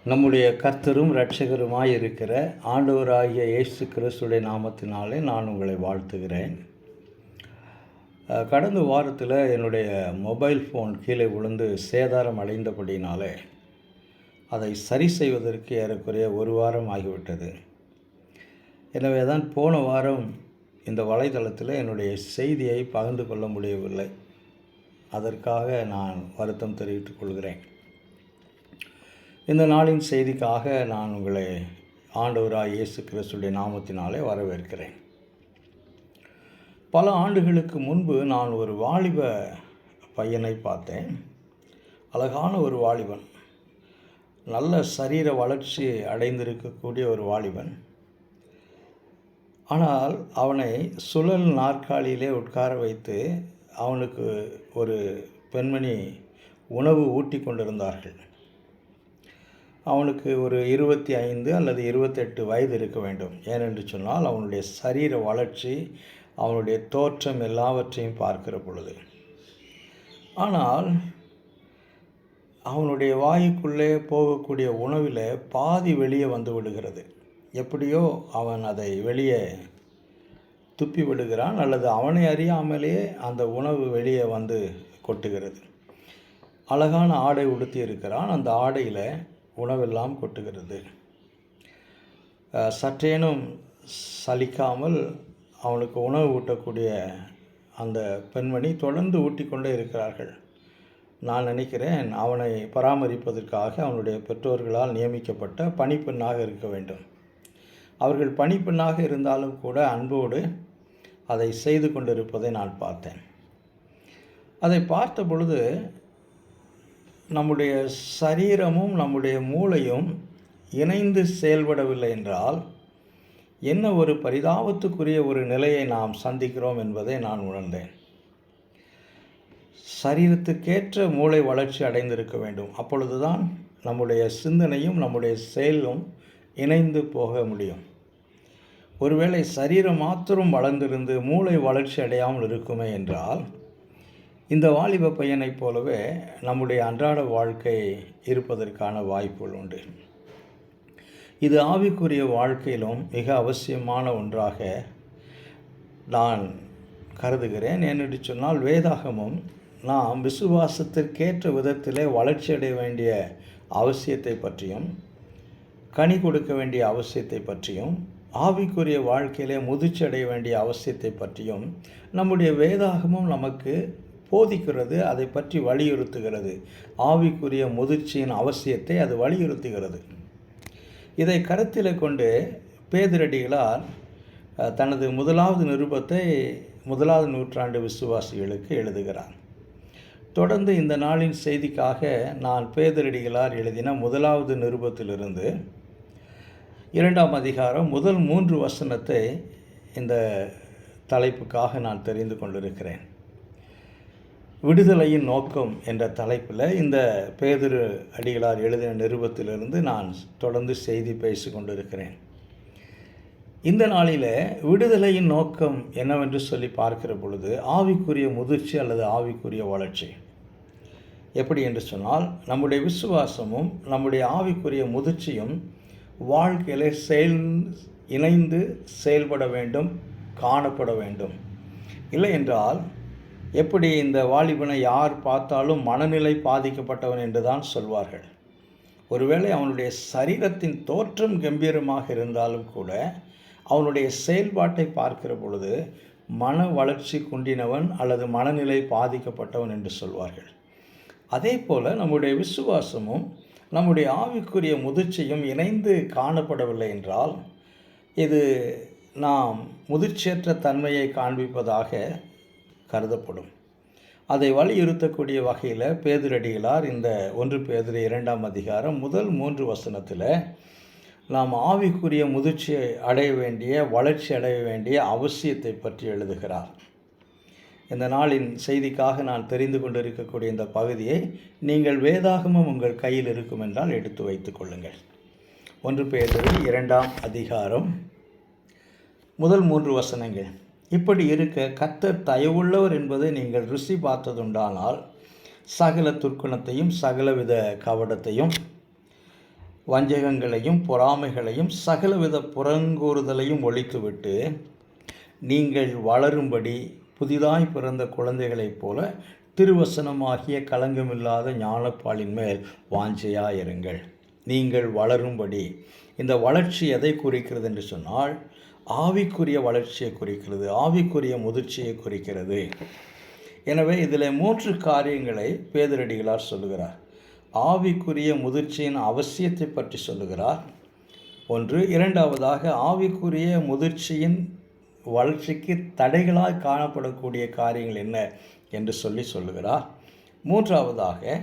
நம்முடைய கர்த்தரும் இரட்சகருமாய் இருக்கிற ஆண்டவராகிய இயேசு கிறிஸ்துடைய நாமத்தினாலே நான் உங்களை வாழ்த்துகிறேன். கடந்த வாரத்தில் என்னுடைய மொபைல் ஃபோன் கீழே விழுந்து சேதாரம் அடைந்தபடினாலே அதை சரி செய்வதற்கு ஏறக்குறைய ஒரு வாரம் ஆகிவிட்டது. எனவே தான் போன வாரம் இந்த வலைதளத்தில் என்னுடைய செய்தியை பகிர்ந்து கொள்ள முடியவில்லை. அதற்காக நான் வருத்தம் தெரிவித்துக் கொள்கிறேன். இந்த நாளின் செய்திக்காக நான் உங்களை ஆண்டவராய் இயேசு கிறிஸ்துடைய நாமத்தினாலே வரவேற்கிறேன். பல ஆண்டுகளுக்கு முன்பு நான் ஒரு வாலிப பையனை பார்த்தேன். அழகான ஒரு வாலிபன், நல்ல சரீர வளர்ச்சி அடைந்திருக்கக்கூடிய ஒரு வாலிபன். ஆனால் அவனை சுழல் நாற்காலியிலே உட்கார வைத்து அவனுக்கு ஒரு பெண்மணி உணவு ஊட்டி கொண்டிருந்தார்கள். அவனுக்கு ஒரு 25 அல்லது 28 வயது இருக்க வேண்டும். ஏனென்று சொன்னால் அவனுடைய சரீர வளர்ச்சி, அவனுடைய தோற்றம் எல்லாவற்றையும் பார்க்கிற பொழுது. ஆனால் அவனுடைய வாயுக்குள்ளே போகக்கூடிய உணவில் பாதி வெளியே வந்து விடுகிறது. எப்படியோ அவன் அதை வெளியே துப்பி விடுகிறான், அல்லது அவனை அறியாமலேயே அந்த உணவு வெளியே வந்து கொட்டுகிறது. அழகான ஆடை உடுத்தி இருக்கிறான், அந்த ஆடையில் உணவெல்லாம் கொட்டுகிறது. சற்றேனும் சலிக்காமல் அவனுக்கு உணவு ஊட்டக்கூடிய அந்த பெண்மணி தொடர்ந்து ஊட்டிக்கொண்டே இருக்கிறார்கள். நான் நினைக்கிறேன் அவனை பராமரிப்பதற்காக அவனுடைய பெற்றோர்களால் நியமிக்கப்பட்ட பணிப்பெண்ணாக இருக்க வேண்டும். அவர்கள் பணிப்பெண்ணாக இருந்தாலும் கூட அன்போடு அதை செய்து கொண்டிருப்பதை நான் பார்த்தேன். அதை பார்த்த பொழுது நம்முடைய சரீரமும் நம்முடைய மூளையும் இணைந்து செயல்படவில்லை என்றால் என்ன ஒரு பரிதாபத்துக்குரிய ஒரு நிலையை நாம் சந்திக்கிறோம் என்பதை நான் உணர்ந்தேன். சரீரத்துக்கேற்ற மூளை வளர்ச்சி அடைந்திருக்க வேண்டும். அப்பொழுதுதான் நம்முடைய சிந்தனையும் நம்முடைய செயலும் இணைந்து போக முடியும். ஒருவேளை சரீரம் மாத்திரம் வளர்ந்திருந்து மூளை வளர்ச்சி அடையாமல் இருக்குமே என்றால் இந்த வாலிப பையனைப் போலவே நம்முடைய அன்றாட வாழ்க்கை இருப்பதற்கான வாய்ப்புகள் உண்டு. இது ஆவிக்குரிய வாழ்க்கையிலும் மிக அவசியமான ஒன்றாக நான் கருதுகிறேன். ஏனென்று சொன்னால் வேதாகமும் நாம் விசுவாசத்திற்கேற்ற விதத்திலே வளர்ச்சி அடைய வேண்டிய அவசியத்தை பற்றியும், கனி கொடுக்க வேண்டிய அவசியத்தை பற்றியும், ஆவிக்குரிய வாழ்க்கையிலே முதிர்ச்சி அடைய வேண்டிய அவசியத்தை பற்றியும் நம்முடைய வேதாகமும் நமக்கு போதிக்கிறது. அதை பற்றி வலியுறுத்துகிறது. ஆவிக்குரிய முதிர்ச்சியின் அவசியத்தை அது வலியுறுத்துகிறது. இதை கருத்தில் கொண்டு பேதுரடிகளார் தனது முதலாவது நிருபத்தை 1வது நூற்றாண்டு விசுவாசிகளுக்கு எழுதுகிறார். தொடர்ந்து இந்த நாளின் செய்திக்காக நான் பேதுரடிகளார் எழுதின 1வது நிருபத்திலிருந்து 2ஆம் அதிகாரம் முதல் 3 வசனத்தை இந்த தலைப்புக்காக நான் தெரிந்து கொண்டிருக்கிறேன். விடுதலையின் நோக்கம் என்ற தலைப்பில் இந்த பேதுரு அடிகளார் எழுதின நிருபத்திலிருந்து நான் தொடர்ந்து செய்தி பேசி கொண்டிருக்கிறேன். இந்த நாளில் விடுதலையின் நோக்கம் என்னவென்று சொல்லி பார்க்கிற பொழுது ஆவிக்குரிய முதிர்ச்சி அல்லது ஆவிக்குரிய வளர்ச்சி. எப்படி என்று சொன்னால் நம்முடைய விசுவாசமும் நம்முடைய ஆவிக்குரிய முதிர்ச்சியும் வாழ்க்கையில் இணைந்து செயல்பட வேண்டும், காணப்பட வேண்டும். இல்லை என்றால் எப்படி இந்த வாலிபனை யார் பார்த்தாலும் மனநிலை பாதிக்கப்பட்டவன் என்று தான் சொல்வார்கள். ஒருவேளை அவனுடைய சரீரத்தின் தோற்றம் கம்பீரமாக இருந்தாலும் கூட அவனுடைய செயல்பாட்டை பார்க்கிற பொழுது மன வளர்ச்சி குன்றினவன் அல்லது மனநிலை பாதிக்கப்பட்டவன் என்று சொல்வார்கள். அதே போல் நம்முடைய விசுவாசமும் நம்முடைய ஆவிக்குரிய முதிர்ச்சியும் இணைந்து காணப்படவில்லை என்றால் இது நாம் முதிர்ச்சியற்ற தன்மையை காண்பிப்பதாக கருதப்படும். அதை வலியுறுத்தக்கூடிய வகையில் பேதுரடிகளார் இந்த 1 பேதுரு 2ஆம் அதிகாரம் முதல் 3 வசனத்தில் நாம் ஆவிக்குரிய முதிர்ச்சியை அடைய வேண்டிய, வளர்ச்சி அடைய வேண்டிய அவசியத்தை பற்றி எழுதுகிறார். இந்த நாளின் செய்திக்காக நான் தெரிந்து கொண்டிருக்கக்கூடிய இந்த பகுதியை நீங்கள் வேதாகமும் உங்கள் கையில் இருக்கும் என்றால் எடுத்து வைத்துக் கொள்ளுங்கள். 1 பேதுரு 2ஆம் அதிகாரம் முதல் 3 வசனங்கள். இப்படி இருக்க கர்த்தர் தயவுள்ளவர் என்பதை நீங்கள் ருசி பார்த்ததுண்டானால் சகல துர்க்குணத்தையும் சகலவித கவடத்தையும் வஞ்சகங்களையும் பொறாமைகளையும் சகலவித புறங்கூறுதலையும் ஒழித்துவிட்டு நீங்கள் வளரும்படி புதிதாய் பிறந்த குழந்தைகளைப் போல திருவசனமாகிய களங்கமில்லாத ஞானப்பாலின் மேல் வாஞ்சையாயிருங்கள். நீங்கள் வளரும்படி. இந்த வளர்ச்சி எதை குறிக்கிறது என்று சொன்னால் ஆவிக்குரிய வளர்ச்சியை குறிக்கிறது, ஆவிக்குரிய முதிர்ச்சியை குறிக்கிறது. எனவே இதில் 3 காரியங்களை பேதுரடிகளார் சொல்லுகிறார். ஆவிக்குரிய முதிர்ச்சியின் அவசியத்தை பற்றி சொல்லுகிறார். ஒன்று. இரண்டாவதாக ஆவிக்குரிய முதிர்ச்சியின் வளர்ச்சிக்கு தடைகளாய் காணப்படக்கூடிய காரியங்கள் என்ன என்று சொல்லுகிறார். மூன்றாவதாக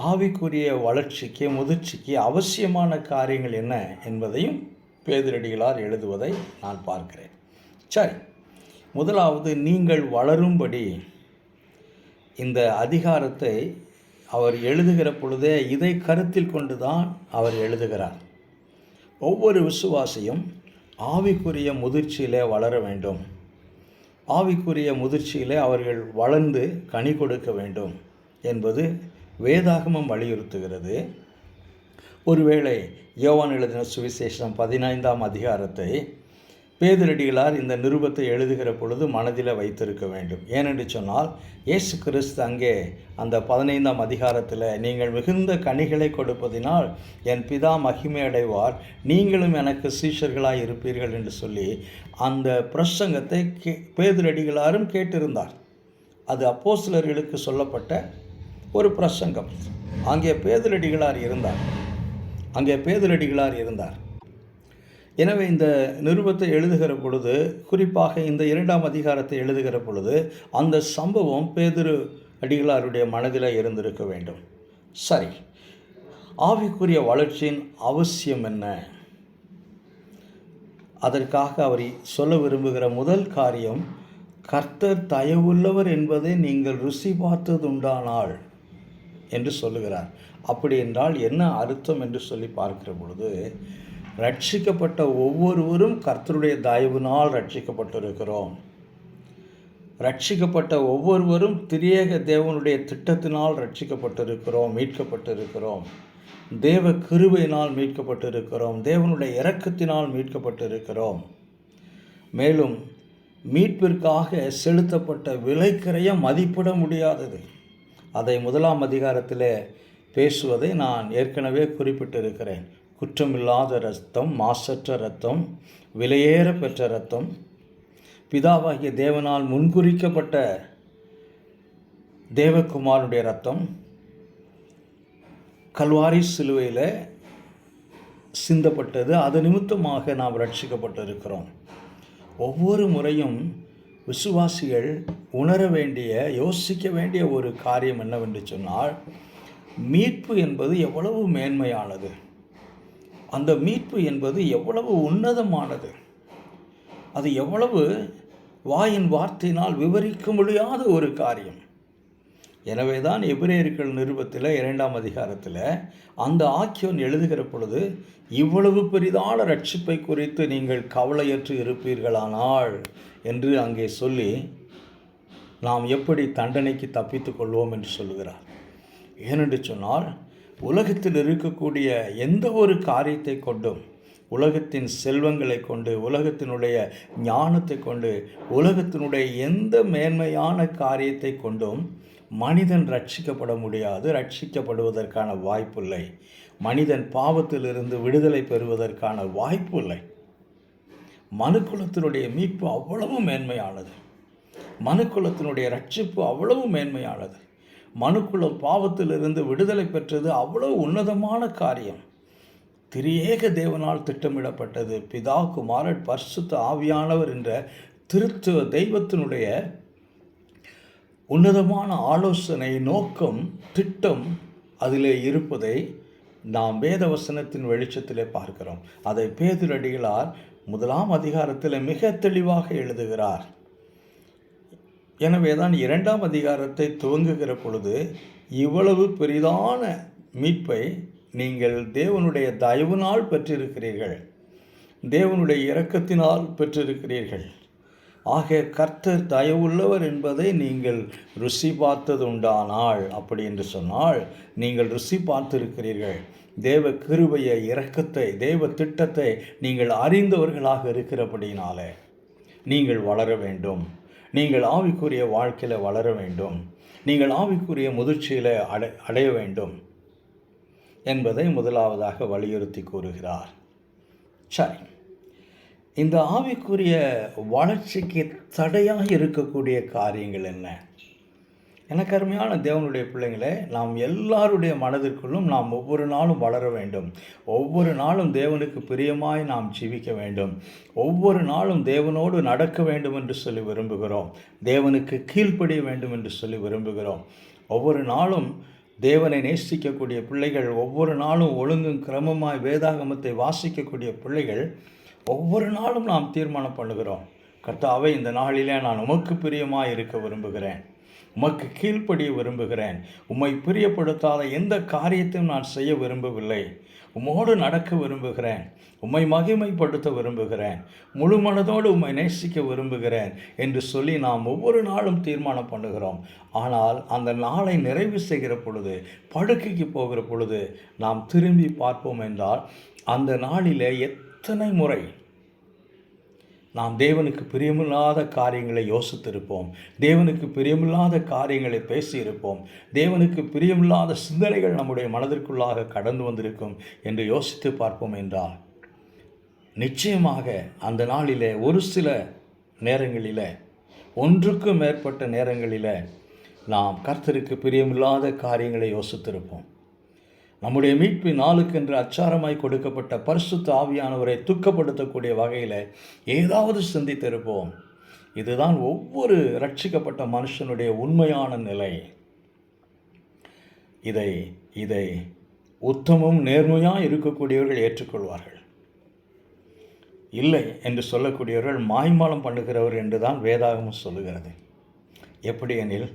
ஆவிக்குரிய வளர்ச்சிக்கு முதிர்ச்சிக்கு அவசியமான காரியங்கள் என்ன என்பதையும் பேதுரடிகளார் எழுதுவதை நான் பார்க்கிறேன். சரி, முதலாவது நீங்கள் வளரும்படி இந்த அதிகாரத்தை அவர் எழுதுகிற பொழுதே இதை கருத்தில் கொண்டு தான் அவர் எழுதுகிறார். ஒவ்வொரு விசுவாசியும் ஆவிக்குரிய முதிர்ச்சியிலே வளர வேண்டும். ஆவிக்குரிய முதிர்ச்சியிலே அவர்கள் வளர்ந்து கனி கொடுக்க வேண்டும் என்பது வேதாகமம் வலியுறுத்துகிறது. ஒருவேளை யோவான் எழுதின சுவிசேஷம் 15ஆம் அதிகாரத்தை பேதுரடிகளார் இந்த நிருபத்தை எழுதுகிற பொழுது மனதில் வைத்திருக்க வேண்டும். ஏனென்று சொன்னால் இயேசு கிறிஸ்து அங்கே அந்த 15ஆம் அதிகாரத்தில் நீங்கள் மிகுந்த கனிகளை கொடுப்பதினால் என் பிதா மகிமை அடைவார், நீங்களும் எனக்கு சீஷர்களாய் இருப்பீர்கள் என்று சொல்லி அந்த பிரசங்கத்தை பேதுரடிகளாரும் கேட்டிருந்தார். அது அப்போஸ்தலர்களுக்கு சொல்லப்பட்ட ஒரு பிரசங்கம். அங்கே பேதுரடிகளார் இருந்தார். எனவே இந்த நிருபத்தை எழுதுகிற பொழுது, குறிப்பாக இந்த 2ஆம் அதிகாரத்தை எழுதுகிற பொழுது அந்த சம்பவம் பேதுரு அடிகளாருடைய மனதில் இருந்திருக்க வேண்டும். சரி, ஆவிக்குரிய வளர்ச்சியின் அவசியம் என்ன? அதற்காக அவர் சொல்ல விரும்புகிற முதல் காரியம், கர்த்தர் தயவுள்ளவர் என்பதை நீங்கள் ருசி பார்த்தது உண்டானால் என்று சொல்லுகிறார். அப்படி என்றால் என்ன அர்த்தம் என்று சொல்லி பார்க்கிற பொழுது, ரட்சிக்கப்பட்ட ஒவ்வொருவரும் கர்த்தருடைய தயவினால் ரட்சிக்கப்பட்டிருக்கிறோம். ரட்சிக்கப்பட்ட ஒவ்வொருவரும் திரியேக தேவனுடைய திட்டத்தினால் ரட்சிக்கப்பட்டிருக்கிறோம், மீட்கப்பட்டிருக்கிறோம். தேவ கிருபையினால் மீட்கப்பட்டிருக்கிறோம், தேவனுடைய இரக்கத்தினால் மீட்கப்பட்டிருக்கிறோம். மேலும் மீட்பிற்காக செலுத்தப்பட்ட விலைக்கிரயம் மதிப்பிட முடியாதது. அதை 1ஆம் அதிகாரத்தில் பேசுவதை நான் ஏற்கனவே குறிப்பிட்டிருக்கிறேன். குற்றமில்லாத இரத்தம், மாசற்ற இரத்தம், விலையேற பெற்ற இரத்தம், பிதாவாகிய தேவனால் முன்குறிக்கப்பட்ட தேவகுமாரனுடைய இரத்தம் கல்வாரி சிலுவையில் சிந்தப்பட்டது. அது நிமித்தமாக நாம் ரட்சிக்கப்பட்டிருக்கிறோம். ஒவ்வொரு முறையும் விசுவாசிகள் உணர வேண்டிய, யோசிக்க வேண்டிய ஒரு காரியம் என்னவென்று சொன்னால், மீட்பு என்பது எவ்வளவு மேன்மையானது, அந்த மீட்பு என்பது எவ்வளவு உன்னதமானது, அது எவ்வளவு வாயின் வார்த்தையினால் விவரிக்க முடியாத ஒரு காரியம். எனவே தான் எபிரேயர்கள் நிருபத்தில் 2ஆம் அதிகாரத்தில் அந்த ஆக்கியோன் எழுதுகிற பொழுது, இவ்வளவு பெரிதான ரட்சிப்பை குறித்து நீங்கள் கவலையற்று இருப்பீர்களானால் என்று அங்கே சொல்லி நாம் எப்படி தண்டனைக்கு தப்பித்து கொள்வோம் என்று சொல்லுகிறார். ஏனென்று சொன்னால், உலகத்தில் இருக்கக்கூடிய எந்த ஒரு காரியத்தை கொண்டும், உலகத்தின் செல்வங்களை கொண்டு, உலகத்தினுடைய ஞானத்தை கொண்டு, உலகத்தினுடைய எந்த மேன்மையான காரியத்தை கொண்டும் மனிதன் ரட்சிக்கப்பட முடியாது, ரட்சிக்கப்படுவதற்கான வாய்ப்பில்லை. மனிதன் பாவத்திலிருந்து விடுதலை பெறுவதற்கான வாய்ப்பு இல்லை. மனுக்குலத்தினுடைய மீட்பு அவ்வளவு மேன்மையானது, மனுக்குலத்தினுடைய ரட்சிப்பு அவ்வளவு மேன்மையானது, மனுக்குலம் பாவத்திலிருந்து விடுதலை பெற்றது அவ்வளவு உன்னதமான காரியம். திரியேக தேவனால் திட்டமிடப்பட்டது. பிதா, குமாரன், பரிசுத்த ஆவியானவர் என்ற திருத்துவ தெய்வத்தினுடைய உன்னதமான ஆலோசனை, நோக்கம், திட்டம் அதிலே இருப்பதை நாம் வேதவசனத்தின் வெளிச்சத்திலே பார்க்கிறோம். அதை பேதுரடிகளார் 1ஆம் அதிகாரத்தில் மிக தெளிவாக எழுதுகிறார். எனவே தான் 2ஆம் அதிகாரத்தை துவங்குகிற பொழுது, இவ்வளவு பெரிதான மீட்பை நீங்கள் தேவனுடைய தயவினால் பெற்றிருக்கிறீர்கள், தேவனுடைய இரக்கத்தினால் பெற்றிருக்கிறீர்கள், ஆக கர்த்தர் தயவுள்ளவர் என்பதை நீங்கள் ருசி பார்த்தது உண்டானால், அப்படி என்று சொன்னால் நீங்கள் ருசி பார்த்திருக்கிறீர்கள். தேவ கிருபையை, இரக்கத்தை, தேவ திட்டத்தை நீங்கள் அறிந்தவர்களாக இருக்கிறபடினாலே நீங்கள் வளர வேண்டும். நீங்கள் ஆவிக்குரிய வாழ்க்கையில் வளர வேண்டும். நீங்கள் ஆவிக்குரிய முதிர்ச்சியில் அடைய வேண்டும் என்பதை முதலாவதாக வலியுறுத்தி கூறுகிறார். சரி, இந்த ஆவிக்குரிய வளர்ச்சிக்கு தடையாக இருக்கக்கூடிய காரியங்கள் என்ன? எனக்கு அருமையான தேவனுடைய பிள்ளைங்களே, நாம் எல்லாருடைய மனதிற்குள்ளும் நாம் ஒவ்வொரு நாளும் வளர வேண்டும். ஒவ்வொரு நாளும் தேவனுக்கு பிரியமாய் நாம் ஜீவிக்க வேண்டும். ஒவ்வொரு நாளும் தேவனோடு நடக்க வேண்டும் என்று சொல்லி விரும்புகிறோம். தேவனுக்கு கீழ்ப்படிய வேண்டும் என்று சொல்லி விரும்புகிறோம். ஒவ்வொரு நாளும் தேவனை நேசிக்கக்கூடிய பிள்ளைகள், ஒவ்வொரு நாளும் ஒழுங்கும் கிரமமாய் வேதாகமத்தை வாசிக்கக்கூடிய பிள்ளைகள், ஒவ்வொரு நாளும் நாம் தீர்மானம் பண்ணுகிறோம், கர்த்தாவே, இந்த நாளிலே நான் உமக்கு பிரியமாய் இருக்க விரும்புகிறேன், உமக்கு கீழ்ப்படிய விரும்புகிறேன், உம்மை பிரியப்படுத்தாத எந்த காரியத்தையும் நான் செய்ய விரும்பவில்லை, உம்மோடு நடக்க விரும்புகிறேன், உம்மை மகிமைப்படுத்த விரும்புகிறேன், முழு மனதோடு உம்மை நேசிக்க விரும்புகிறேன் என்று சொல்லி நாம் ஒவ்வொரு நாளும் தீர்மானம் பண்ணுகிறோம். ஆனால் அந்த நாளை நிறைவு செய்கிற பொழுது, படுக்கைக்கு போகிற பொழுது நாம் திரும்பி பார்ப்போம் என்றால், அந்த நாளிலே எத்தனை முறை நாம் தேவனுக்கு பிரியமில்லாத காரியங்களை யோசித்திருப்போம், தேவனுக்கு பிரியமில்லாத காரியங்களை பேசியிருப்போம், தேவனுக்கு பிரியமில்லாத சிந்தனைகள் நம்முடைய மனதிற்குள்ளாக கடந்து வந்திருக்கும் என்று யோசித்து பார்ப்போம் என்றால், நிச்சயமாக அந்த நாளிலே ஒரு சில நேரங்களில், ஒன்றுக்கும் மேற்பட்ட நேரங்களில் நாம் கர்த்தருக்கு பிரியமில்லாத காரியங்களை யோசித்திருப்போம். நம்முடைய மீட்பின் நாளுக்கென்று அச்சாரமாய் கொடுக்கப்பட்ட பரிசுத்த ஆவியானவரை துக்கப்படுத்தக்கூடிய வகையில் ஏதாவது சிந்தித்திருப்போம். இதுதான் ஒவ்வொரு ரட்சிக்கப்பட்ட மனுஷனுடைய உண்மையான நிலை. இதை உத்தமும் நேர்மையாக இருக்கக்கூடியவர்கள் ஏற்றுக்கொள்வார்கள். இல்லை என்று சொல்லக்கூடியவர்கள் மாய்மாலம் பண்ணுகிறவர் என்று தான் வேதாகமம் சொல்லுகிறது. எப்படி எனில்,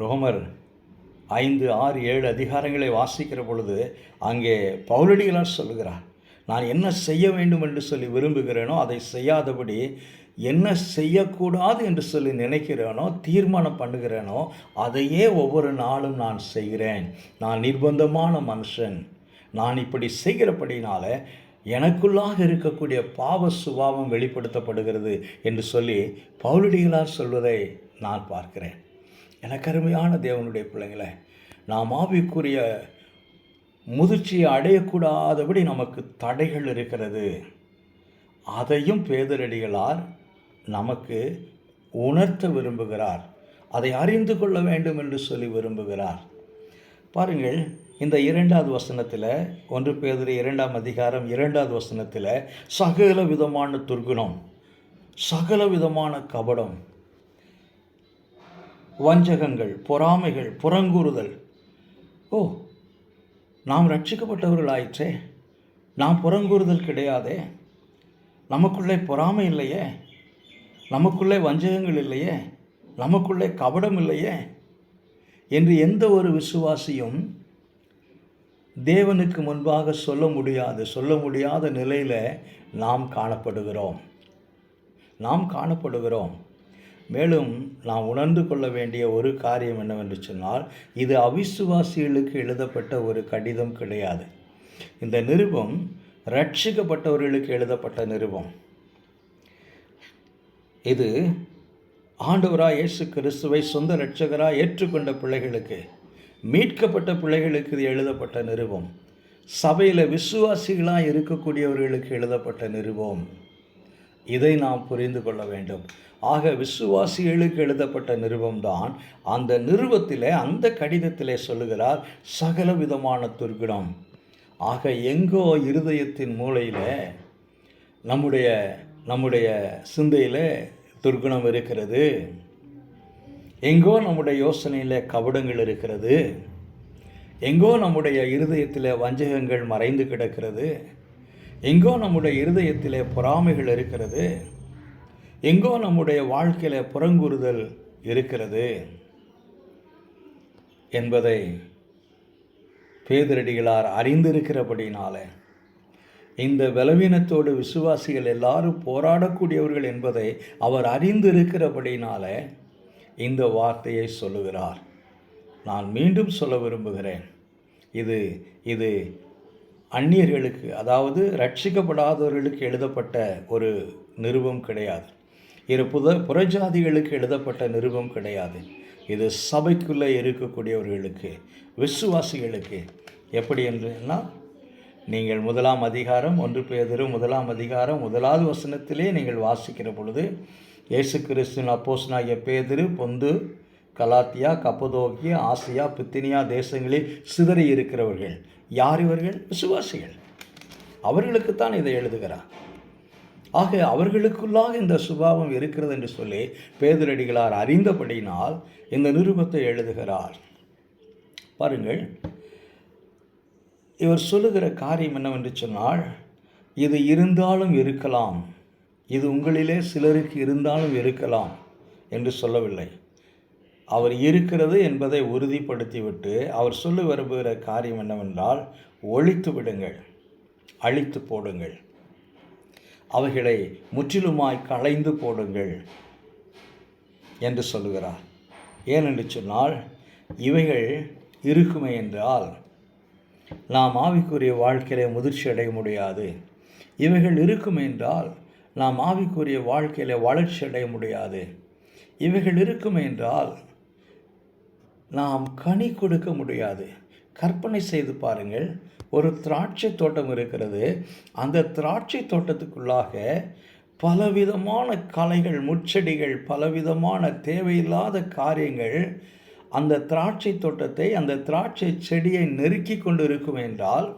ரோமர் 5, 6, 7 அதிகாரங்களை வாசிக்கிற பொழுது அங்கே பவுலடிகளார் சொல்லுகிறார், நான் என்ன செய்ய வேண்டும் என்று சொல்லி விரும்புகிறேனோ அதை செய்யாதபடி என்ன செய்யக்கூடாது என்று சொல்லி நினைக்கிறேனோ, தீர்மானம் பண்ணுகிறேனோ, அதையே ஒவ்வொரு நாளும் நான் செய்கிறேன். நான் நிர்பந்தமான மனுஷன். நான் இப்படி செய்கிறபடினால எனக்குள்ளாக இருக்கக்கூடிய பாவ சுபாவம் வெளிப்படுத்தப்படுகிறது என்று சொல்லி பவுலடிகளார் சொல்வதை நான் பார்க்கிறேன். எனக்கு அருமையான தேவனுடைய பிள்ளைங்களை, நாம் ஆவிக்குரிய முதிர்ச்சியை அடையக்கூடாதபடி நமக்கு தடைகள் இருக்கிறது. அதையும் பேதுரடிகளார் நமக்கு உணர்த்த விரும்புகிறார். அதை அறிந்து கொள்ள வேண்டும் என்று சொல்லி விரும்புகிறார். பாருங்கள், இந்த 2வது வசனத்தில், 1 பேதுரு 2ஆம் அதிகாரம் 2வது வசனத்தில், சகல விதமான துர்குணம், சகல விதமான கபடம், வஞ்சகங்கள், பொறாமைகள், புறங்கூறுதல். நாம் ரட்சிக்கப்பட்டவர்கள் ஆயிற்றே, நாம் புறங்கூறுதல் கிடையாதே, நமக்குள்ளே பொறாமை இல்லையே, நமக்குள்ளே வஞ்சகங்கள் இல்லையே, நமக்குள்ளே கபடம் இல்லையே என்று எந்த ஒரு விசுவாசியும் தேவனுக்கு முன்பாக சொல்ல முடியாத நிலையில் நாம் காணப்படுகிறோம். மேலும் நாம் உணர்ந்து கொள்ள வேண்டிய ஒரு காரியம் என்னவென்று சொன்னால், இது அவிசுவாசிகளுக்கு எழுதப்பட்ட ஒரு கடிதம் கிடையாது. இந்த நிருபம் ரட்சிக்கப்பட்டவர்களுக்கு எழுதப்பட்ட நிருபம். இது ஆண்டவராய் இயேசு கிறிஸ்துவை சொந்த இரட்சகராய் ஏற்றுக்கொண்ட பிள்ளைகளுக்கு, மீட்கப்பட்ட பிள்ளைகளுக்கு இது எழுதப்பட்ட நிருபம். சபையில் விசுவாசிகளாக இருக்கக்கூடியவர்களுக்கு எழுதப்பட்ட நிருபம். இதை நாம் புரிந்து கொள்ள வேண்டும். ஆக விசுவாசிகளுக்கு எழுதப்பட்ட நிருபம்தான். அந்த நிருபத்திலே, அந்த கடிதத்திலே சொல்லுகிறார், சகல விதமான துர்குணம். ஆக எங்கோ இருதயத்தின் மூலையில், நம்முடைய சிந்தையில் துர்குணம் இருக்கிறது, எங்கோ நம்முடைய யோசனையில் கபடங்கள் இருக்கிறது, எங்கோ நம்முடைய இருதயத்தில் வஞ்சகங்கள் மறைந்து கிடக்கிறது, எங்கோ நம்முடைய இருதயத்தில் பொறாமைகள் இருக்கிறது, எங்கோ நம்முடைய வாழ்க்கையில் புறங்கூறுதல் இருக்கிறது என்பதை பேதுரடிகளார் அறிந்திருக்கிறபடினால இந்த பலவீனத்தோடு விசுவாசிகள் எல்லாரும் போராடக்கூடியவர்கள் என்பதை அவர் அறிந்திருக்கிறபடினால இந்த வார்த்தையை சொல்லுகிறார். நான் மீண்டும் சொல்ல விரும்புகிறேன், இது இது அந்நியர்களுக்கு, அதாவது ரட்சிக்கப்படாதவர்களுக்கு எழுதப்பட்ட ஒரு நிருபம் கிடையாது. இது புறஜாதிகளுக்கு எழுதப்பட்ட நிருபம் கிடையாது. இது சபைக்குள்ளே இருக்கக்கூடியவர்களுக்கு, விசுவாசிகளுக்கு. எப்படி என்றுன்னா, நீங்கள் 1 அதிகாரம் 1 பேதுரு 1 அதிகாரம் 1வது வசனத்திலே நீங்கள் வாசிக்கிற பொழுது, இயேசு கிறிஸ்துவின் அப்போஸ்தலனாகிய பேதுரு பொந்து, கலாத்தியா, கப்பதோக்கியா, ஆசியா, பித்தினியா தேசங்களில் சிதறி இருக்கிறவர்கள். யார் இவர்கள்? விசுவாசிகள். அவர்களுக்குத்தான் இதை எழுதுகிறார். ஆக அவர்களுக்குள்ளாக இந்த சுபாவம் இருக்கிறது என்று சொல்லி பேதுரடிகளார் அறிந்தபடினால் இந்த நிருபத்தை எழுதுகிறார். பாருங்கள், இவர் சொல்லுகிற காரியம் என்னவென்று சொன்னால், இது இருந்தாலும் இருக்கலாம், இது உங்களிலே சிலருக்கு இருந்தாலும் இருக்கலாம் என்று சொல்லவில்லை. அவர் இருக்கிறது என்பதை உறுதிப்படுத்திவிட்டு அவர் சொல்ல விரும்புகிற காரியம் என்னவென்றால், ஒழித்து விடுங்கள், அழித்து போடுங்கள், அவைகளை முற்றிலுமாய் களைந்து போடுங்கள் என்று சொல்லுகிறார். ஏனென்று சொன்னால், இவைகள் இருக்குமே என்றால் நாம் ஆவிக்குரிய வாழ்க்கையிலே முதிர்ச்சி அடைய முடியாது. இவைகள் இருக்கும் என்றால் நாம் ஆவிக்குரிய வாழ்க்கையிலே வளர்ச்சி அடைய முடியாது. இவைகள் இருக்கும் என்றால் நாம் கனி கொடுக்க முடியாது. கற்பனை செய்து பாருங்கள், ஒரு திராட்சை தோட்டம் இருக்கிறது. அந்த திராட்சை தோட்டத்துக்குள்ளாக பலவிதமான களைகள், முட்செடிகள், பலவிதமான தேவையில்லாத காரியங்கள் அந்த திராட்சை தோட்டத்தை, அந்த திராட்சை செடியை நெருக்கி கொண்டு இருக்கும் என்றால்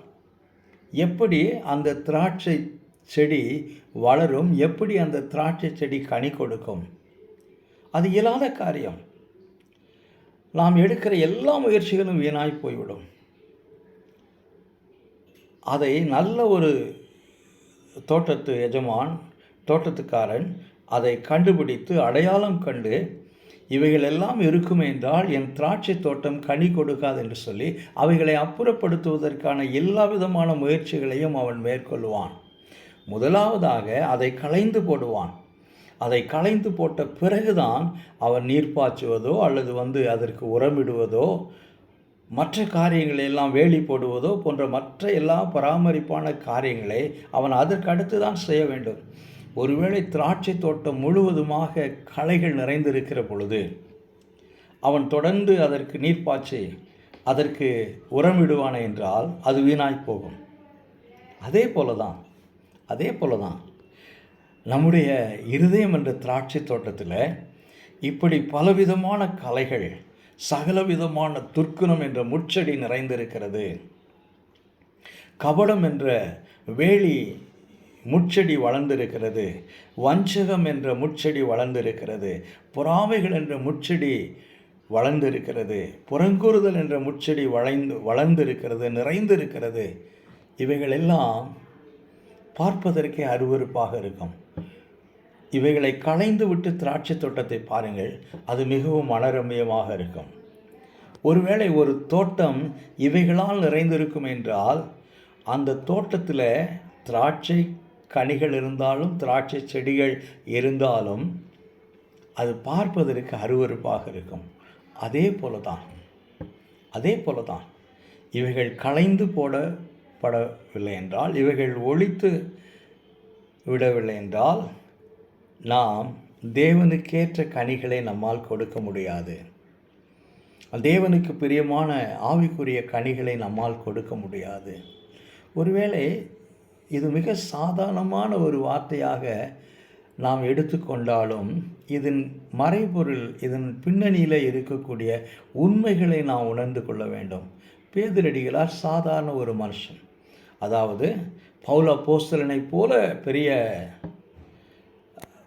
எப்படி அந்த திராட்சை செடி வளரும்? எப்படி அந்த திராட்சை செடி கனி கொடுக்கும்? அது இயலாத காரியம். நாம் எடுக்கிற எல்லா முயற்சிகளும் வீணாய் போய்விடும். அதை நல்ல ஒரு தோட்டத்து எஜமான், தோட்டத்துக்காரன் அதை கண்டுபிடித்து அடையாளம் கண்டு, இவைகள் எல்லாம் இருக்கும் என்றால் என் திராட்சை தோட்டம் கனி கொடுக்காது என்று சொல்லி அவைகளை அப்புறப்படுத்துவதற்கான எல்லா விதமான முயற்சிகளையும் அவன் மேற்கொள்வான். முதலாவதாக அதை களைந்து போடுவான். அதை களைந்து போட்ட பிறகுதான் அவன் நீர் பாய்ச்சுவதோ அல்லது அதற்கு உரமிடுவதோ, மற்ற காரியங்களை எல்லாம் வேலி போடுவதோ போன்ற மற்ற எல்லா பராமரிப்பான காரியங்களை அவன் அதற்கு அடுத்து தான் செய்ய வேண்டும். ஒருவேளை திராட்சை தோட்டம் முழுவதுமாக களைகள் நிறைந்திருக்கிற பொழுது அவன் தொடர்ந்து அதற்கு நீர் பாய்ச்சி அதற்கு உரமிடுவான என்றால் அது வீணாய் போகும். அதே போல தான் நம்முடைய இருதயம் என்ற திராட்சை தோட்டத்தில் இப்படி பலவிதமான களைகள், சகலவிதமான துர்க்குணம் என்ற முட்செடி நிறைந்திருக்கிறது. கபடம் என்ற வேலி முட்செடி வளர்ந்திருக்கிறது. வஞ்சகம் என்ற முட்செடி வளர்ந்திருக்கிறது. பொறாமைகள் என்ற முட்செடி வளர்ந்திருக்கிறது. புறங்கூறுதல் என்ற முட்செடி வளர்ந்திருக்கிறது, நிறைந்திருக்கிறது. இவைகளெல்லாம் பார்ப்பதற்கே அருவருப்பாக இருக்கும். இவைகளை களைந்து விட்டு திராட்சை தோட்டத்தை பாருங்கள், அது மிகவும் மனரம்யமாக இருக்கும். ஒருவேளை ஒரு தோட்டம் இவைகளால் நிறைந்திருக்கும் என்றால் அந்த தோட்டத்தில் திராட்சை கனிகள் இருந்தாலும், திராட்சை செடிகள் இருந்தாலும் அது பார்ப்பதற்கு அருவருப்பாக இருக்கும். அதே போல தான் இவைகள் களைந்து போடப்படவில்லை என்றால், இவைகள் ஒழித்து விடவில்லை என்றால் நாம் தேவனுக்கேற்ற கனிகளை நம்மால் கொடுக்க முடியாது. தேவனுக்கு பிரியமான ஆவிக்குரிய கனிகளை நம்மால் கொடுக்க முடியாது. ஒருவேளை இது மிக சாதாரணமான ஒரு வார்த்தையாக நாம் எடுத்துக்கொண்டாலும் இதன் மறைபொருள், இதன் பின்னணியில் இருக்கக்கூடிய உண்மைகளை நாம் உணர்ந்து கொள்ள வேண்டும். பேதுரடிகளார் சாதாரண ஒரு மனுஷன். அதாவது பவுல் அப்போஸ்தலனை போல பெரிய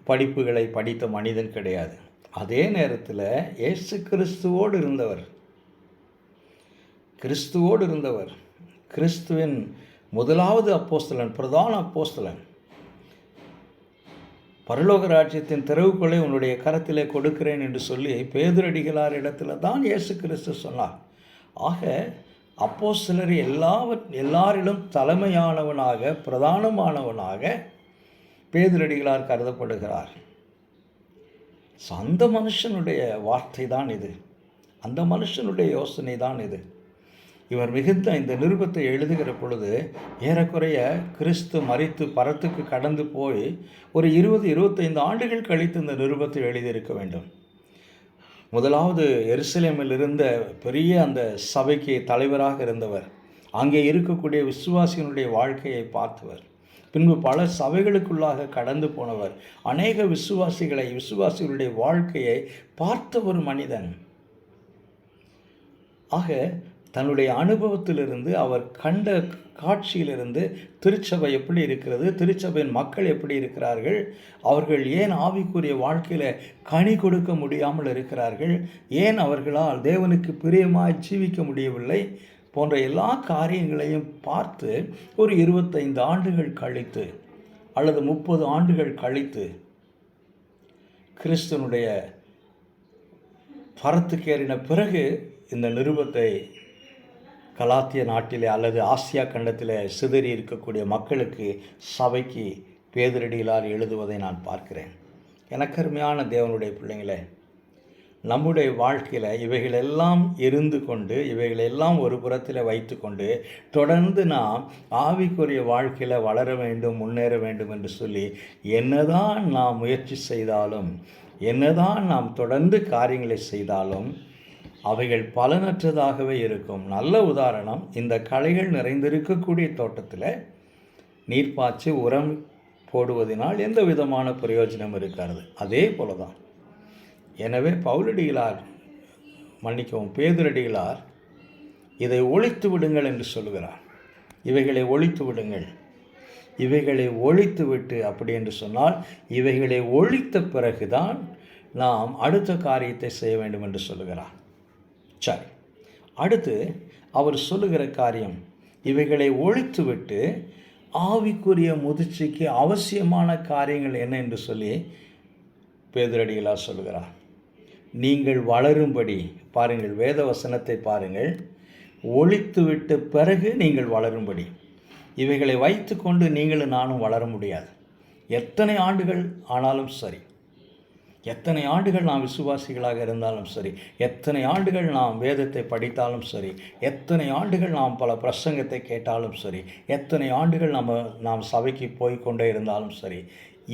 படிப்புகளை படித்த மனிதன் கிடையாது. அதே நேரத்தில் இயேசு கிறிஸ்துவோடு இருந்தவர், கிறிஸ்துவின் முதலாவது அப்போஸ்தலன், பிரதான அப்போஸ்தலன். பரலோக ராஜ்யத்தின் திறவுகோலை உன்னுடைய கரத்திலே கொடுக்கிறேன் என்று சொல்லி பேதுரடிகளார் இடத்துல தான் இயேசு கிறிஸ்து சொன்னார். ஆக அப்போஸ்தலர் எல்லாரிலும் தலைமையானவனாக பிரதானமானவனாக பேதுரடிகளார் கருதப்படுகிறார். அந்த மனுஷனுடைய வார்த்தை தான் இது, அந்த மனுஷனுடைய யோசனை தான் இது. இவர் மிகுந்த இந்த நிருபத்தை எழுதுகிற பொழுது ஏறக்குறைய கிறிஸ்து மரித்து பரத்துக்கு கடந்து போய் ஒரு 20-25 ஆண்டுகள் கழித்து இந்த நிருபத்தை எழுதியிருக்க வேண்டும். முதலாவது எருசலேமில் இருந்த பெரிய அந்த சபைக்கு தலைவராக இருந்தவர், அங்கே இருக்கக்கூடிய விசுவாசிகளுடைய வாழ்க்கையை பார்த்தவர், பின்பு பல சபைகளுக்குள்ளாக கடந்து போனவர், அநேக விசுவாசிகளுடைய வாழ்க்கையை பார்த்த ஒரு மனிதன். ஆக தன்னுடைய அனுபவத்திலிருந்து, அவர் கண்ட காட்சியிலிருந்து திருச்சபை எப்படி இருக்கிறது, திருச்சபையின் மக்கள் எப்படி இருக்கிறார்கள், அவர்கள் ஏன் ஆவிக்குரிய வாழ்க்கையில் கனி கொடுக்க முடியாமல் இருக்கிறார்கள், ஏன் அவர்களால் தேவனுக்கு பிரியமாய் ஜீவிக்க முடியவில்லை போன்ற எல்லா காரியங்களையும் பார்த்து ஒரு 25 ஆண்டுகள் கழித்து அல்லது 30 ஆண்டுகள் கழித்து கிறிஸ்துவனுடைய பரத்துக்கேறின பிறகு இந்த நிருபத்தை கலாத்திய நாட்டிலே அல்லது ஆசியா கண்டத்தில் சிதறி இருக்கக்கூடிய மக்களுக்கு, சபைக்கு பேதுரடிகளார் எழுதுவதை நான் பார்க்கிறேன். எனக்கு அருமையான தேவனுடைய பிள்ளைங்களே, நம்முடைய வாழ்க்கையில் இவைகளெல்லாம் இருந்து கொண்டு, இவைகளெல்லாம் ஒரு புறத்தில் வைத்து கொண்டு தொடர்ந்து நாம் ஆவிக்குரிய வாழ்க்கையில் வளர வேண்டும், முன்னேற வேண்டும் என்று சொல்லி என்னதான் நாம் முயற்சி செய்தாலும், என்னதான் நாம் தொடர்ந்து காரியங்களை செய்தாலும் அவைகள் பலனற்றதாகவே இருக்கும். நல்ல உதாரணம், இந்த களைகள் நிறைந்திருக்கக்கூடிய தோட்டத்தில் நீர்ப்பாய்ச்சி உரம் போடுவதனால் எந்த விதமான பிரயோஜனம் இருக்காது. அதே போல தான். எனவே பேதுரடிகளார் இதை ஒழித்து விடுங்கள் என்று சொல்லுகிறார். இவைகளை ஒழித்து விடுங்கள், இவைகளை ஒழித்து விட்டு, அப்படி என்று சொன்னால் இவைகளை ஒழித்த பிறகுதான் நாம் அடுத்த காரியத்தை செய்ய வேண்டும் என்று சொல்லுகிறார். சரி, அடுத்து அவர் சொல்லுகிற காரியம், இவைகளை ஒழித்துவிட்டு ஆவிக்குரிய முதிர்ச்சிக்கு அவசியமான காரியங்கள் என்ன என்று சொல்லி பேதுரடிகளார் சொல்லுகிறார். நீங்கள் வளரும்படி பாருங்கள், வேத வசனத்தை பாருங்கள், ஒழித்துவிட்ட பிறகு நீங்கள் வளரும்படி. இவைகளை வைத்து கொண்டு நீங்களும் நானும் வளர முடியாது. எத்தனை ஆண்டுகள் ஆனாலும் சரி, எத்தனை ஆண்டுகள் நாம் விசுவாசிகளாக இருந்தாலும் சரி, எத்தனை ஆண்டுகள் நாம் வேதத்தை படித்தாலும் சரி, எத்தனை ஆண்டுகள் நாம் பல பிரசங்கத்தை கேட்டாலும் சரி, எத்தனை ஆண்டுகள் நாம் சபைக்கு போய்கொண்டே இருந்தாலும் சரி,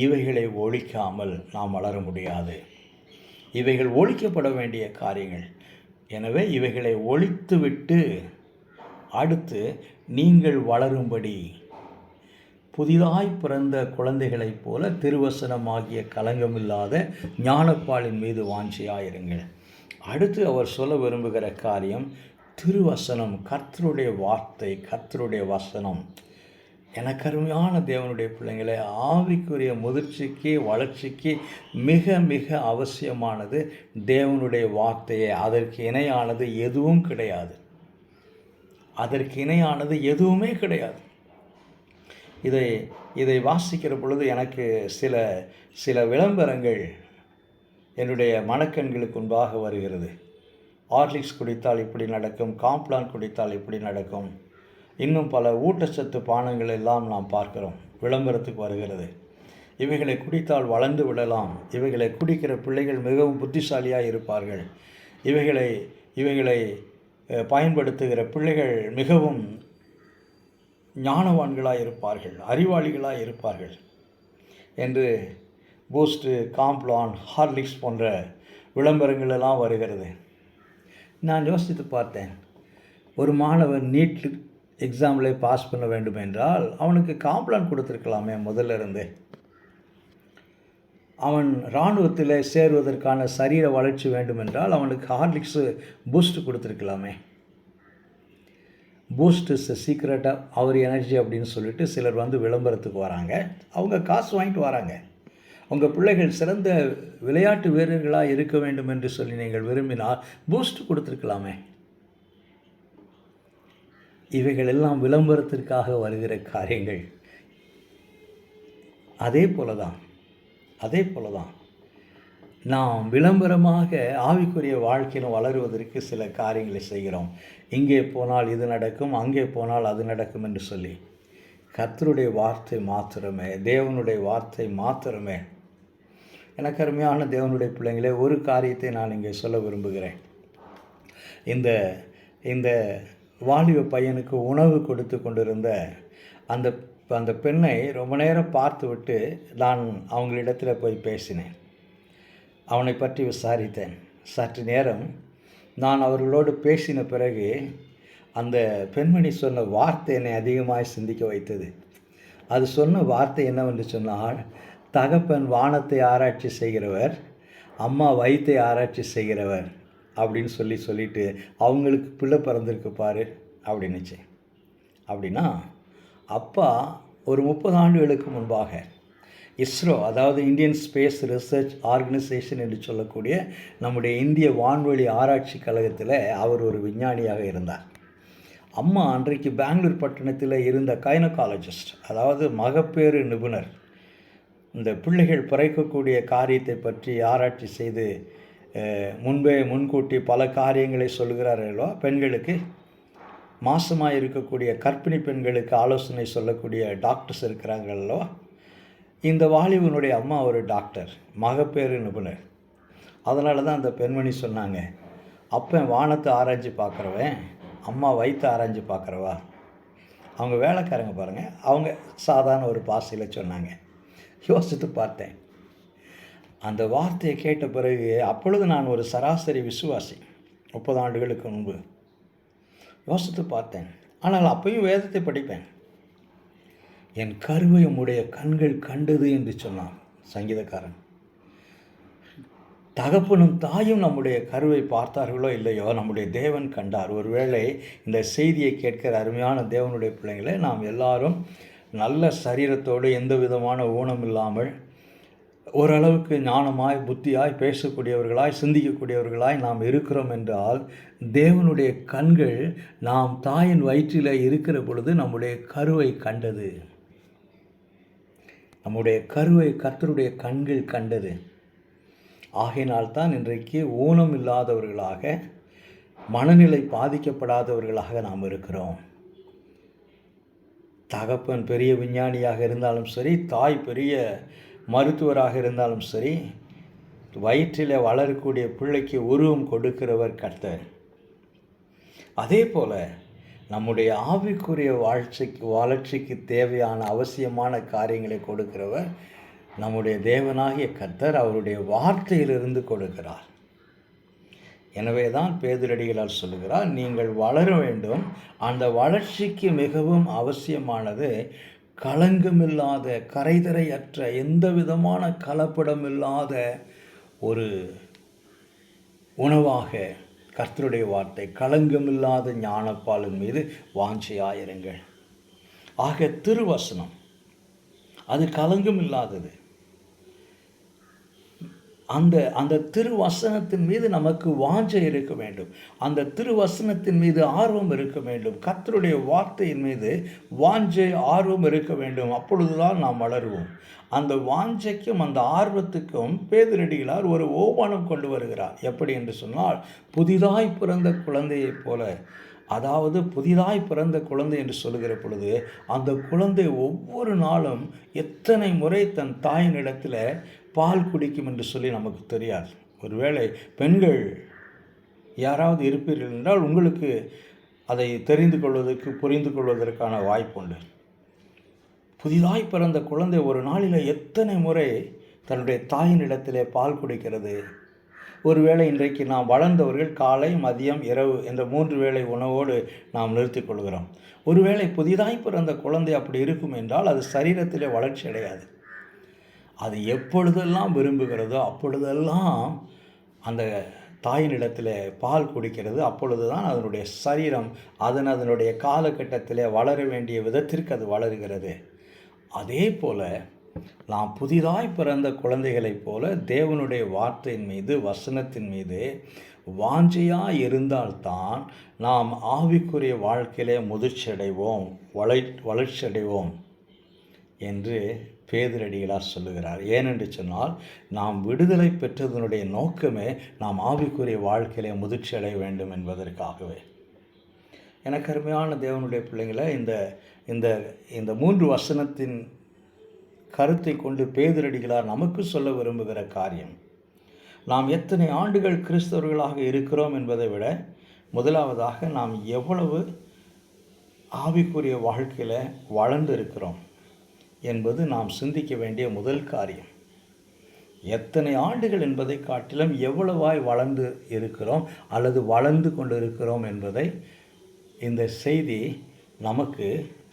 இவைகளை ஒழிக்காமல் நாம் வளர முடியாது. இவைகள் ஒழிக்கப்பட வேண்டிய காரியங்கள். எனவே இவைகளை ஒழித்துவிட்டு அடுத்து நீங்கள் வளரும்படி புதிதாய் பிறந்த குழந்தைகளைப் போல திருவசனமாகிய கலங்கமில்லாத ஞானப்பாலின் மீது வாஞ்சியாயிருங்கள். அடுத்து அவர் சொல்ல விரும்புகிற காரியம் திருவசனம், கர்த்தருடைய வார்த்தை, கர்த்தருடைய வசனம். எனக்கு அருமையான தேவனுடைய பிள்ளைங்களே, ஆவிக்குரிய முதிர்ச்சிக்கு வளர்ச்சிக்கு மிக மிக அவசியமானது தேவனுடைய வார்த்தையே. அதற்கு இணையானது எதுவும் கிடையாது, அதற்கு இணையானது எதுவுமே கிடையாது. இதை வாசிக்கிற பொழுது எனக்கு சில விளம்பரங்கள் என்னுடைய மனக்கண்களுக்கு முன்பாக வருகிறது. ஹார்லிக்ஸ் குடித்தால் இப்படி நடக்கும், காம்ப்ளான் குடித்தால் இப்படி நடக்கும், இன்னும் பல ஊட்டச்சத்து பானங்கள் எல்லாம் நாம் பார்க்கிறோம், விளம்பரத்துக்கு வருகிறது. இவைகளை குடித்தால் வளர்ந்து விடலாம், இவைகளை குடிக்கிற பிள்ளைகள் மிகவும் புத்திசாலியாக இருப்பார்கள், இவைகளை பயன்படுத்துகிற பிள்ளைகள் மிகவும் ஞானவான்களாக இருப்பார்கள், அறிவாளிகளாக இருப்பார்கள் என்று பூஸ்ட்டு, காம்ப்ளான், ஹார்லிக்ஸ் போன்ற விளம்பரங்கள் எல்லாம் வருகிறது. நான் யோசித்து பார்த்தேன், ஒரு மாணவன் நீட் எக்ஸாமில் பாஸ் பண்ண வேண்டும் என்றால் அவனுக்கு காம்ப்ளான் கொடுத்துருக்கலாமே முதல்ல இருந்து. அவன் இராணுவத்தில் சேருவதற்கான சரீர வளர்ச்சி வேண்டும் என்றால் அவனுக்கு ஹார்லிக்ஸு, பூஸ்ட் கொடுத்துருக்கலாமே. Boost is secret of our energy அப்படின்னு சொல்லிட்டு சிலர் விளம்பரத்துக்கு வராங்க. அவங்க காசு வாங்கிட்டு வராங்க. உங்கள் பிள்ளைகள் சிறந்த விளையாட்டு வீரர்களாக இருக்க வேண்டும் என்று சொல்லி நீங்கள் விரும்பினால் பூஸ்ட் கொடுத்துருக்கலாமே. இவைகள் எல்லாம் விளம்பரத்திற்காக வருகிற காரியங்கள். அதே போல தான் நாம் விளம்பரமாக ஆவிக்குரிய வாழ்க்கையிலும் வளருவதற்கு சில காரியங்களை செய்கிறோம். இங்கே போனால் இது நடக்கும், அங்கே போனால் அது நடக்கும் என்று சொல்லி. கர்த்தருடைய வார்த்தை மாத்திரமே, தேவனுடைய வார்த்தை மாத்திரமே. எனக்கு அருமையான தேவனுடைய பிள்ளைங்களே, ஒரு காரியத்தை நான் இங்கே சொல்ல விரும்புகிறேன். இந்த இந்த வாலிப பையனுக்கு உணவு கொடுத்து கொண்டிருந்த அந்த அந்த பெண்ணை ரொம்ப நேரம் பார்த்து விட்டு நான் அவங்களிடத்தில் போய் பேசினேன். அவனை பற்றி விசாரித்தேன். சற்று நேரம் நான் அவர்களோடு பேசின பிறகு அந்த பெண்மணி சொன்ன வார்த்தை என்னை அதிகமாக சிந்திக்க வைத்தது. அது சொன்ன வார்த்தை என்னவென்று சொன்னால், தகப்பன் வானத்தை ஆராய்ச்சி செய்கிறவர், அம்மா வயிற்றை ஆராய்ச்சி செய்கிறவர் அப்படின்னு சொல்லிட்டு அவங்களுக்கு பிள்ளை பிறந்திருக்கு பாரு அப்படின்னுச்சு. அப்படின்னா அப்பா ஒரு 30 ஆண்டுகளுக்கு முன்பாக இஸ்ரோ, அதாவது இந்தியன் ஸ்பேஸ் ரிசர்ச் ஆர்கனைசேஷன் என்று சொல்லக்கூடிய நம்முடைய இந்திய வான்வெளி ஆராய்ச்சி கழகத்தில் அவர் ஒரு விஞ்ஞானியாக இருந்தார். அம்மா அன்றைக்கு பெங்களூர் பட்டணத்தில் இருந்த கைனகாலஜிஸ்ட், அதாவது மகப்பேறு நிபுணர். இந்த பிள்ளைகள் பிறக்கக்கூடிய காரியத்தை பற்றி ஆராய்ச்சி செய்து முன்கூட்டி பல காரியங்களை சொல்கிறார்களோ, பெண்களுக்கு மாசமாக இருக்கக்கூடிய கர்ப்பிணி பெண்களுக்கு ஆலோசனை சொல்லக்கூடிய டாக்டர்ஸ் இருக்கிறாங்களோ, இந்த வாலிபனுடைய அம்மா ஒரு டாக்டர், மகப்பேறு நிபுணர். அதனால தான் அந்த பெண்மணி சொன்னாங்க, அப்போ வானத்தை ஆராய்ச்சி பார்க்குறவன் அம்மா வயிற்று ஆராய்ச்சி பார்க்குறவா. அவங்க வேலைக்காரங்க பாருங்கள், அவங்க சாதாரண ஒரு பாசையில் சொன்னாங்க. யோசித்து பார்த்தேன். அந்த வார்த்தையை கேட்ட பிறகு, அப்பொழுது நான் ஒரு சராசரி விசுவாசி, 30 ஆண்டுகளுக்கு முன்பு. யோசித்து பார்த்தேன். ஆனால் அப்பையும் வேதத்தை படிப்பேன். என் கருவை உம்முடைய கண்கள் கண்டது என்று சொன்னான் சங்கீதக்காரன். தகப்பனும் தாயும் நம்முடைய கருவை பார்த்தார்களோ இல்லையோ, நம்முடைய தேவன் கண்டார். ஒருவேளை இந்த செய்தியை கேட்கிற அருமையான தேவனுடைய பிள்ளைகளை, நாம் எல்லாரும் நல்ல சரீரத்தோடு எந்த விதமான ஊனம் இல்லாமல் ஓரளவுக்கு ஞானமாய் புத்தியாய் பேசக்கூடியவர்களாய் சிந்திக்கக்கூடியவர்களாய் நாம் இருக்கிறோம் என்றால், தேவனுடைய கண்கள் நாம் தாயின் வயிற்றில் இருக்கிற பொழுது நம்முடைய கருவை கண்டது. நம்முடைய கருவை கர்த்தருடைய கண்கள் கண்டது. ஆகையினால்தான் இன்றைக்கு ஊனம் இல்லாதவர்களாக, மனநிலை பாதிக்கப்படாதவர்களாக நாம் இருக்கிறோம். தகப்பன் பெரிய விஞ்ஞானியாக இருந்தாலும் சரி, தாய் பெரிய மருத்துவராக இருந்தாலும் சரி, வயிற்றில் வளரக்கூடிய பிள்ளைக்கு உருவம் கொடுக்கிறவர் கர்த்தர். அதே போல் நம்முடைய ஆவிக்குரிய வளர்ச்சிக்கு தேவையான அவசியமான காரியங்களை கொடுக்கிறவர் நம்முடைய தேவனாகிய கர்த்தர். அவருடைய வார்த்தையிலிருந்து கொடுக்கிறார். எனவே தான் பேதுரடிகளால் சொல்லுகிறார், நீங்கள் வளர வேண்டும். அந்த வளர்ச்சிக்கு மிகவும் அவசியமானது களங்கமில்லாத, கரைதரையற்ற, எந்த விதமான கலப்படமில்லாத ஒரு உணவாக கர்த்தருடைய வார்த்தை, களங்கமில்லாத ஞானப்பாலின் மீது வாஞ்சையாயிருங்கள். ஆக திருவசனம் அது களங்கமில்லாதது. அந்த திருவசனத்தின் மீது நமக்கு வாஞ்சை இருக்க வேண்டும். அந்த திருவசனத்தின் மீது ஆர்வம் இருக்க வேண்டும். கர்த்தருடைய வார்த்தையின் மீது வாஞ்சை, ஆர்வம் இருக்க வேண்டும். அப்பொழுதுதான் நாம் வளருவோம். அந்த வாஞ்சைக்கும் அந்த ஆர்வத்துக்கும் பேதுரடிகளார் ஒரு ஓமானம் கொண்டு வருகிறார். எப்படி என்று சொன்னால், புதிதாய் பிறந்த குழந்தையைப் போல, அதாவது புதிதாய் பிறந்த குழந்தை என்று சொல்லுகிற பொழுது, அந்த குழந்தை ஒவ்வொரு நாளும் எத்தனை முறை தன் தாயினிடத்தில் பால் குடிக்கும் என்று சொல்லி நமக்கு தெரியாது. ஒருவேளை பெண்கள் யாராவது இருப்பீர்கள் என்றால் உங்களுக்கு அதை தெரிந்து கொள்வதற்கு, புரிந்து கொள்வதற்கான வாய்ப்புண்டு. புதிதாய் பிறந்த குழந்தை ஒரு நாளில் எத்தனை முறை தன்னுடைய தாயினிடத்திலே பால் குடிக்கிறது. ஒருவேளை இன்றைக்கு நாம் வளர்ந்தவர்கள் காலை, மதியம், இரவு என்ற 3 வேளை உணவோடு நாம் நிறுத்திக் கொள்கிறோம். ஒருவேளை புதிதாய் பிறந்த குழந்தை அப்படி இருக்கும் என்றால் அது சரீரத்திலே வளர்ச்சி அடையாது. அது எப்பொழுதெல்லாம் விரும்புகிறதோ அப்பொழுதெல்லாம் அந்த தாயினிடத்தில் பால் குடிக்கிறது. அப்பொழுது தான் அதனுடைய சரீரம் அதனுடைய காலகட்டத்தில் வளர வேண்டிய விதத்திற்கு அது வளர்கிறது. அதே போல் நாம் புதிதாய் பிறந்த குழந்தைகளைப் போல தேவனுடைய வார்த்தையின் மீது, வசனத்தின் மீது வாஞ்சையாக இருந்தால்தான் நாம் ஆவிக்குரிய வாழ்க்கையிலே முதிர்ச்சி அடைவோம், வளர்ச்சி அடைவோம் என்று பேதுரடிகளார் சொல்லுகிறார். ஏனென்று சொன்னால், நாம் விடுதலை பெற்றதனுடைய நோக்கமே நாம் ஆவிக்குரிய வாழ்க்கையிலே முதிர்ச்சி அடைய வேண்டும் என்பதற்காகவே. எனக்கு அருமையான தேவனுடைய பிள்ளைங்களை, இந்த இந்த 3 வசனத்தின் கருத்தை கொண்டு பேதுரடிகளார் நமக்கு சொல்ல விரும்புகிற காரியம், நாம் எத்தனை ஆண்டுகள் கிறிஸ்தவர்களாக இருக்கிறோம் என்பதை விட, முதலாவதாக நாம் எவ்வளவு ஆவிக்குரிய வாழ்க்கையில் வளர்ந்து இருக்கிறோம் என்பது நாம் சிந்திக்க வேண்டிய முதல் காரியம். எத்தனை ஆண்டுகள் என்பதை காட்டிலும் எவ்வளவாய் வளர்ந்து இருக்கிறோம் அல்லது வளர்ந்து கொண்டு இருக்கிறோம் என்பதை இந்த செய்தி நமக்கு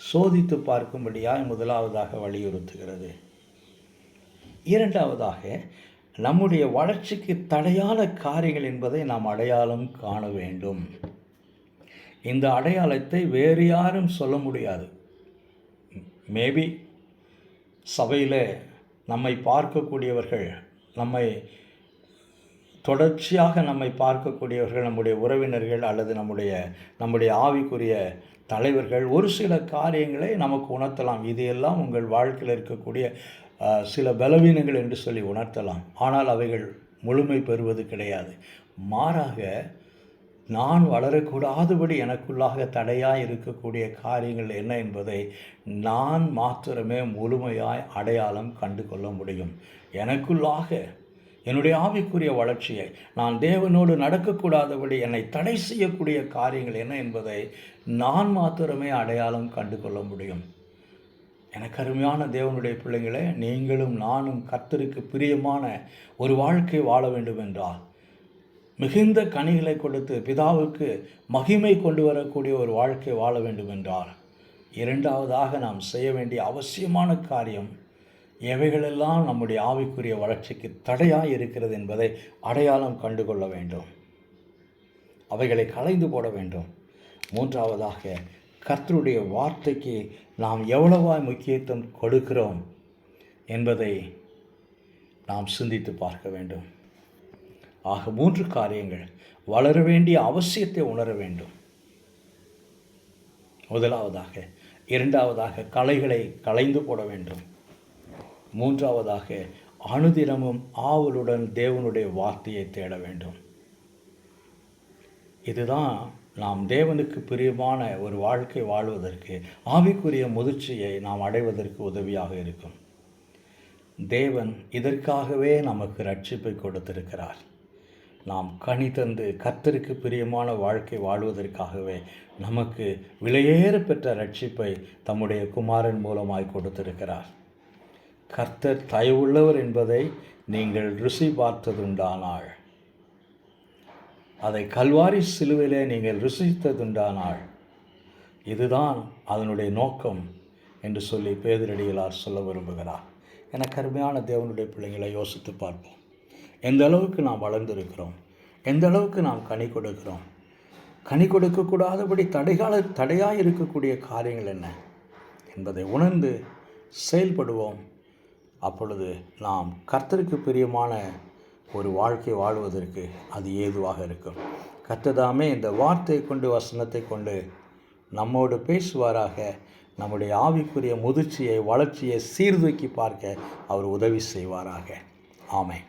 சோதித்து பார்க்கும்படியாய் முதலாவதாக வலியுறுத்துகிறது. இரண்டாவதாக, நம்முடைய வளர்ச்சிக்கு தடையான காரியங்கள் என்பதை நாம் அடையாளம் காண வேண்டும். இந்த அடையாளத்தை வேறு யாரும் சொல்ல முடியாது. மேபி சபையில் நம்மை பார்க்கக்கூடியவர்கள், தொடர்ச்சியாக நம்மை பார்க்கக்கூடியவர்கள், நம்முடைய உறவினர்கள் அல்லது நம்முடைய ஆவிக்குரிய தலைவர்கள் ஒரு சில காரியங்களை நமக்கு உணர்த்தலாம். இதையெல்லாம் உங்கள் வாழ்க்கையில் இருக்கக்கூடிய சில பலவீனங்கள் என்று சொல்லி உணர்த்தலாம். ஆனால் அவைகள் முழுமை பெறுவது கிடையாது. மாறாக, நான் வளரக்கூடாதபடி எனக்குள்ளாக தடையாக இருக்கக்கூடிய காரியங்கள் என்ன என்பதை நான் மாத்திரமே முழுமையாய் அடையாளம் கண்டு கொள்ள முடியும். எனக்குள்ளாக என்னுடைய ஆவிக்குரிய வளர்ச்சியை, நான் தேவனோடு நடக்கக்கூடாதபடி என்னை தடை செய்யக்கூடிய காரியங்கள் என்ன என்பதை நான் மாத்திரமே அடையாளம் கண்டு கொள்ள முடியும். எனக்கு அருமையான தேவனுடைய பிள்ளைகளே, நீங்களும் நானும் கர்த்தருக்கு பிரியமான ஒரு வாழ்க்கை வாழ வேண்டும் என்றால், மிகுந்த கனிகளை கொடுத்து பிதாவுக்கு மகிமை கொண்டு வரக்கூடிய ஒரு வாழ்க்கை வாழ வேண்டும் என்றால், இரண்டாவதாக நாம் செய்ய வேண்டிய அவசியமான காரியம், எவைகளெல்லாம் நம்முடைய ஆவிக்குரிய வளர்ச்சிக்கு தடையாக இருக்கிறது என்பதை அடையாளம் கண்டு கொள்ள வேண்டும். அவைகளை களைந்து போட வேண்டும். மூன்றாவதாக, கர்த்தருடைய வார்த்தைக்கு நாம் எவ்வளவாய் முக்கியத்துவம் கொடுக்கிறோம் என்பதை நாம் சிந்தித்து பார்க்க வேண்டும். ஆக 3 காரியங்கள். வளர வேண்டிய அவசியத்தை உணர வேண்டும் முதலாவதாக. இரண்டாவதாக, களைகளை களைந்து போட வேண்டும். மூன்றாவதாக, அனுதினமும் ஆவலுடன் தேவனுடைய வார்த்தையை தேட வேண்டும். இதுதான் நாம் தேவனுக்கு பிரியமான ஒரு வாழ்க்கை வாழ்வதற்கு, ஆவிக்குரிய முதிர்ச்சியை நாம் அடைவதற்கு உதவியாக இருக்கும். தேவன் இதற்காகவே நமக்கு ரட்சிப்பை கொடுத்திருக்கிறார். நாம் கனி தந்து கர்த்தருக்கு பிரியமான வாழ்க்கை வாழ்வதற்காகவே நமக்கு விலையேற பெற்ற ரட்சிப்பை தம்முடைய குமாரன் மூலமாய் கொடுத்திருக்கிறார். கர்த்தர் தயவுள்ளவர் என்பதை நீங்கள் ருசி பார்த்ததுண்டானால், அதை கல்வாரி சிலுவையிலே நீங்கள் ருசித்ததுண்டானால், இதுதான் அதனுடைய நோக்கம் என்று சொல்லி பேதுரடிகளார் சொல்ல விரும்புகிறார். எனக்கு அருமையான தேவனுடைய பிள்ளைகளை யோசித்து பார்ப்போம். எந்த அளவுக்கு நாம் வளர்ந்திருக்கிறோம், எந்த அளவுக்கு நாம் கனி கொடுக்கிறோம். கனி கொடுக்கக்கூடாதபடி தடையாக இருக்கக்கூடிய காரியங்கள் என்ன என்பதை உணர்ந்து செயல்படுவோம். அப்பொழுது நாம் கர்த்தருக்கு பிரியமான ஒரு வாழ்க்கை வாழ்வதற்கு அது ஏதுவாக இருக்கும். கர்த்ததாமே இந்த வார்த்தையை கொண்டு, வசனத்தை கொண்டு நம்மோடு பேசுவாராக. நம்முடைய ஆவிக்குரிய முதிர்ச்சியை, வளர்ச்சியை சீர்தூக்கி பார்க்க அவர் உதவி செய்வாராக. ஆமென்.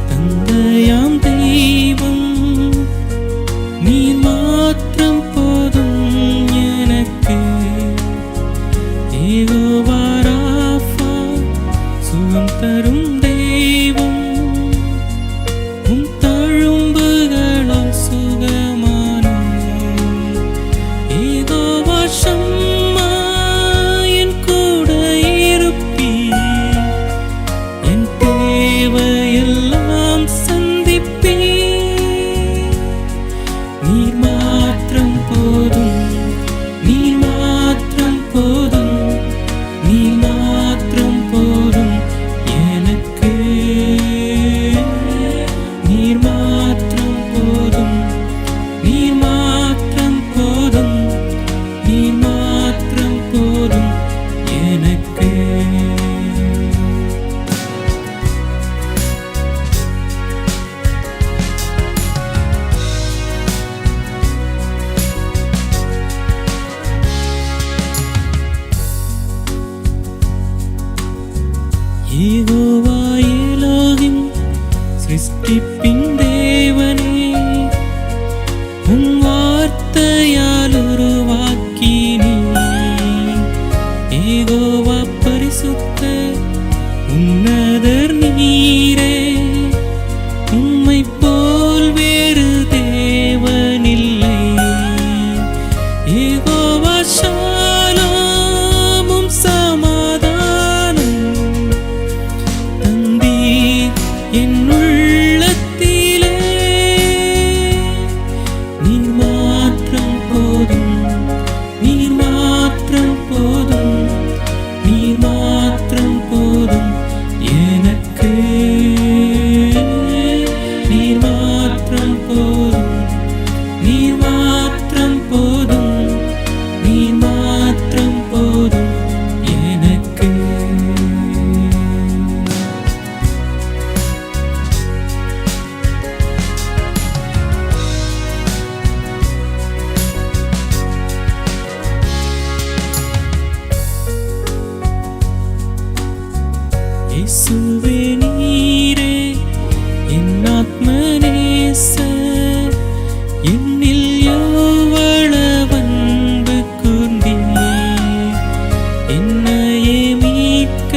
தந்தையாம் தெய்வம் நீ மாத்திரம் போதும் எனக்கு. சுகம் தரும் தெய்வம் உம் தழும்புகளால் சுகமானோம். யெகோவா ஷம்மா என் கூட இருப்பீர். என் யெகோவா எலோகிம் சிருஷ்டிப்பின் தேவனே, உம் வார்த்தையால் உருவாக்கினீர். யெகோவா பரிசுத்தர் உன்னதர் நீரே, உம்மைப் போல் வேறு தேவனில்லை. யெகோவா ஷாலோம், உம் சமாதானம் தந்தீர் என் உள்ளத்திலே. நீர் மாத்திரம் போதும், நீர் மாத்திரம் போதும், நீர் மாத்திரம் போதும் எனக்கு. நீர் மாத்திரம் போதும், நீர் மாத்திரம் போதும், நீர் மாத்திரம் போதும் எனக்கு. இயேசுவே நீரே என் ஆத்மநேசர், என்னில் எவ்வளவு அன்பு கூர்ந்தீர். என்னையே மீட்க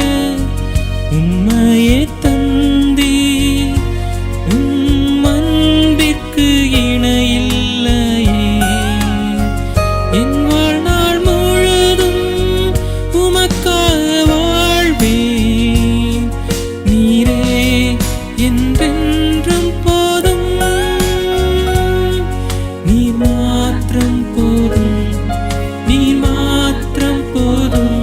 உம்மையே தந்தீர். உம் அன்பிற்கு இணையில்லையே. என் வாழ்நாள் முழுதும் உமக்காக வாழ்வேன். நீரே என்றென்றும் போதும். நீர் மாத்திரம் போதும், நீர் மாத்திரம் போதும்,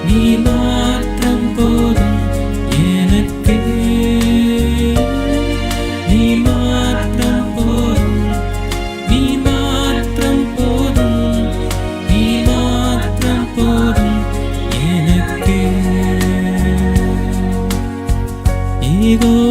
நீர் மாத்திரம் போதும் எனக்கு. நீர் மாத்திரம் போதும், நீர் மாத்திரம் போதும், நீர் மாத்திரம் போதும் எனக்கு. யெகோவா